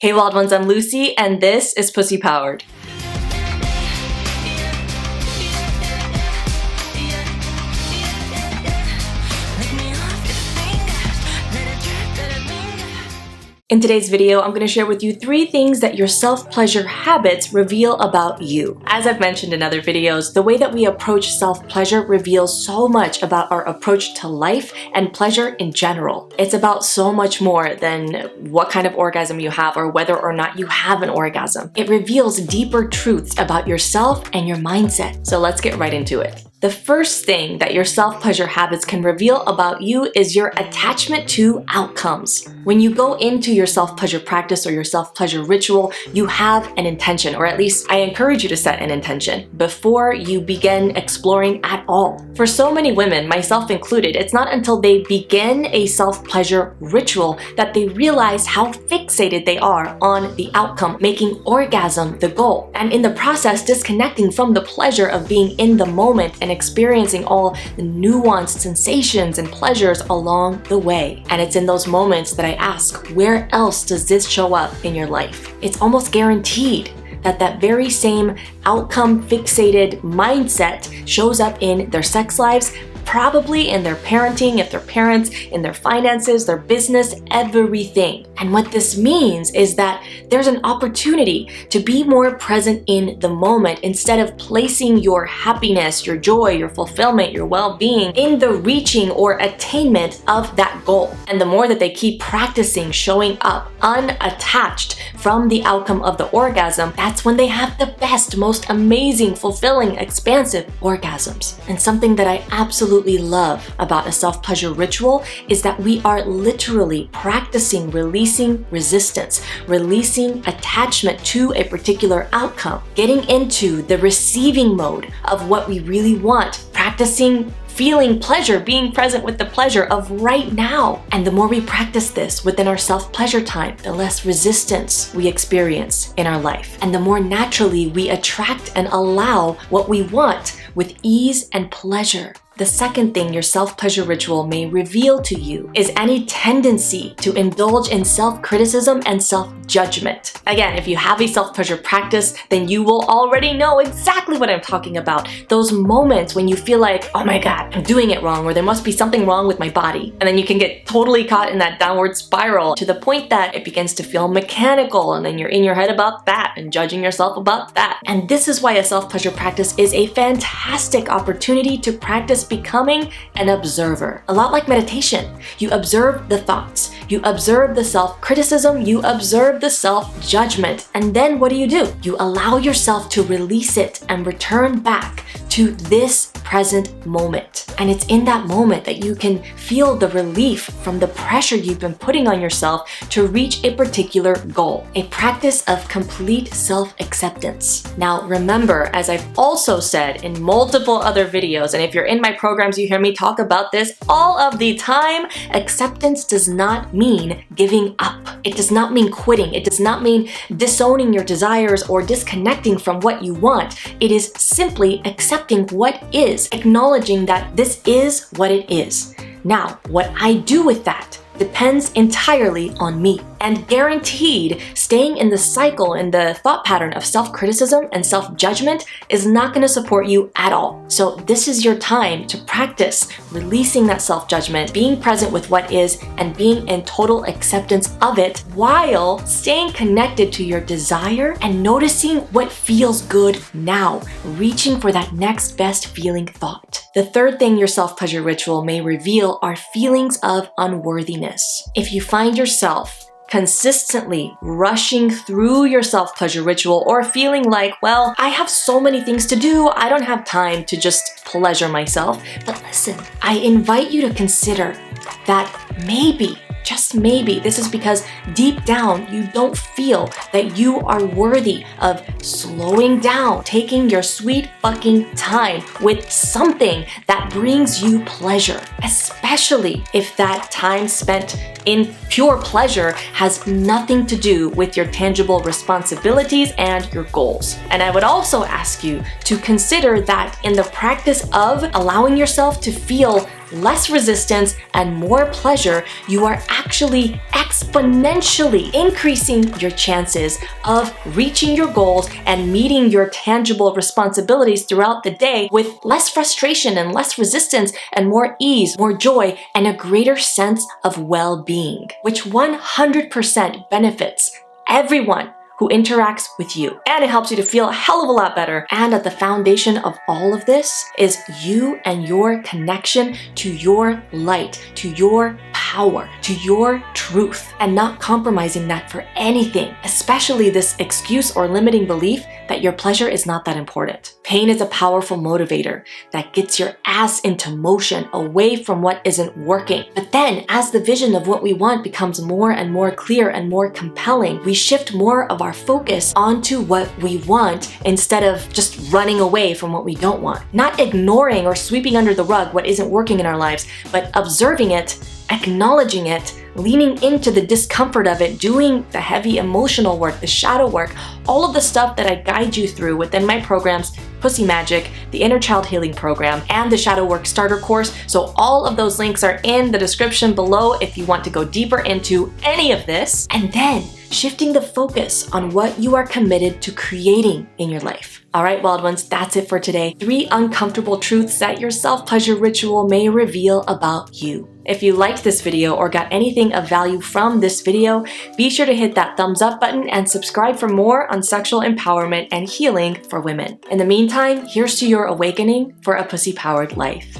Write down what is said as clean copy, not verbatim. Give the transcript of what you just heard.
Hey wild ones, I'm Lucy and this is Pussy Powered. In today's video, I'm going to share with you 3 things that your self-pleasure habits reveal about you. As I've mentioned in other videos, the way that we approach self-pleasure reveals so much about our approach to life and pleasure in general. It's about so much more than what kind of orgasm you have or whether or not you have an orgasm. It reveals deeper truths about yourself and your mindset. So let's get right into it. The first thing that your self-pleasure habits can reveal about you is your attachment to outcomes. When you go into your self-pleasure practice or your self-pleasure ritual, you have an intention, or at least I encourage you to set an intention before you begin exploring at all. For so many women, myself included, it's not until they begin a self-pleasure ritual that they realize how fixated they are on the outcome, making orgasm the goal, and in the process disconnecting from the pleasure of being in the moment and experiencing all the nuanced sensations and pleasures along the way. And it's in those moments that I ask, where else does this show up in your life? It's almost guaranteed that that very same outcome fixated mindset shows up in their sex lives, probably in their parenting, if they're parents, in their finances, their business, everything. And what this means is that there's an opportunity to be more present in the moment instead of placing your happiness, your joy, your fulfillment, your well-being in the reaching or attainment of that goal. And the more that they keep practicing showing up unattached from the outcome of the orgasm, that's when they have the best, most amazing, fulfilling, expansive orgasms. And something that I absolutely love about a self-pleasure ritual is that we are literally practicing releasing resistance, releasing attachment to a particular outcome, getting into the receiving mode of what we really want, practicing feeling pleasure, being present with the pleasure of right now. And the more we practice this within our self-pleasure time, the less resistance we experience in our life. And the more naturally we attract and allow what we want with ease and pleasure. The second thing your self-pleasure ritual may reveal to you is any tendency to indulge in self-criticism and self-judgment. Again, if you have a self-pleasure practice, then you will already know exactly what I'm talking about. Those moments when you feel like, oh my God, I'm doing it wrong, or there must be something wrong with my body. And then you can get totally caught in that downward spiral to the point that it begins to feel mechanical, and then you're in your head about that and judging yourself about that. And this is why a self-pleasure practice is a fantastic opportunity to practice becoming an observer. A lot like meditation. You observe the thoughts, you observe the self-criticism, you observe the self-judgment, and then what do? You allow yourself to release it and return back to this present moment. And it's in that moment that you can feel the relief from the pressure you've been putting on yourself to reach a particular goal. A practice of complete self-acceptance. Now remember, as I've also said in multiple other videos, and if you're in my programs, you hear me talk about this all of the time, acceptance does not mean giving up. It does not mean quitting. It does not mean disowning your desires or disconnecting from what you want. It is simply accepting what is, acknowledging that this is what it is. Now, what I do with that depends entirely on me. And guaranteed, staying in the cycle, in the thought pattern of self-criticism and self-judgment is not going to support you at all. So this is your time to practice releasing that self-judgment, being present with what is, and being in total acceptance of it while staying connected to your desire and noticing what feels good now, reaching for that next best feeling thought. The third thing your self-pleasure ritual may reveal are feelings of unworthiness. If you find yourself consistently rushing through your self-pleasure ritual or feeling like, well, I have so many things to do, I don't have time to just pleasure myself. But listen, I invite you to consider that maybe, just maybe, this is because deep down you don't feel that you are worthy of slowing down, taking your sweet fucking time with something that brings you pleasure, especially if that time spent in pure pleasure has nothing to do with your tangible responsibilities and your goals. And I would also ask you to consider that in the practice of allowing yourself to feel less resistance, and more pleasure, you are actually exponentially increasing your chances of reaching your goals and meeting your tangible responsibilities throughout the day with less frustration and less resistance and more ease, more joy, and a greater sense of well-being, which 100% benefits everyone who interacts with you. And it helps you to feel a hell of a lot better. And at the foundation of all of this is you and your connection to your light, to your power, to your truth, and not compromising that for anything, especially this excuse or limiting belief that your pleasure is not that important. Pain is a powerful motivator that gets your ass into motion away from what isn't working. But then, as the vision of what we want becomes more and more clear and more compelling, we shift more of our focus onto what we want instead of just running away from what we don't want. Not ignoring or sweeping under the rug what isn't working in our lives, but observing it, acknowledging it, leaning into the discomfort of it, doing the heavy emotional work, the shadow work, all of the stuff that I guide you through within my programs, Pussy Magic, the Inner Child Healing Program, and the Shadow Work Starter Course. So all of those links are in the description below if you want to go deeper into any of this. And then shifting the focus on what you are committed to creating in your life. All right, wild ones, that's it for today. 3 uncomfortable truths that your self-pleasure ritual may reveal about you. If you liked this video or got anything of value from this video, be sure to hit that thumbs up button and subscribe for more on sexual empowerment and healing for women. In the meantime, here's to your awakening for a pussy-powered life.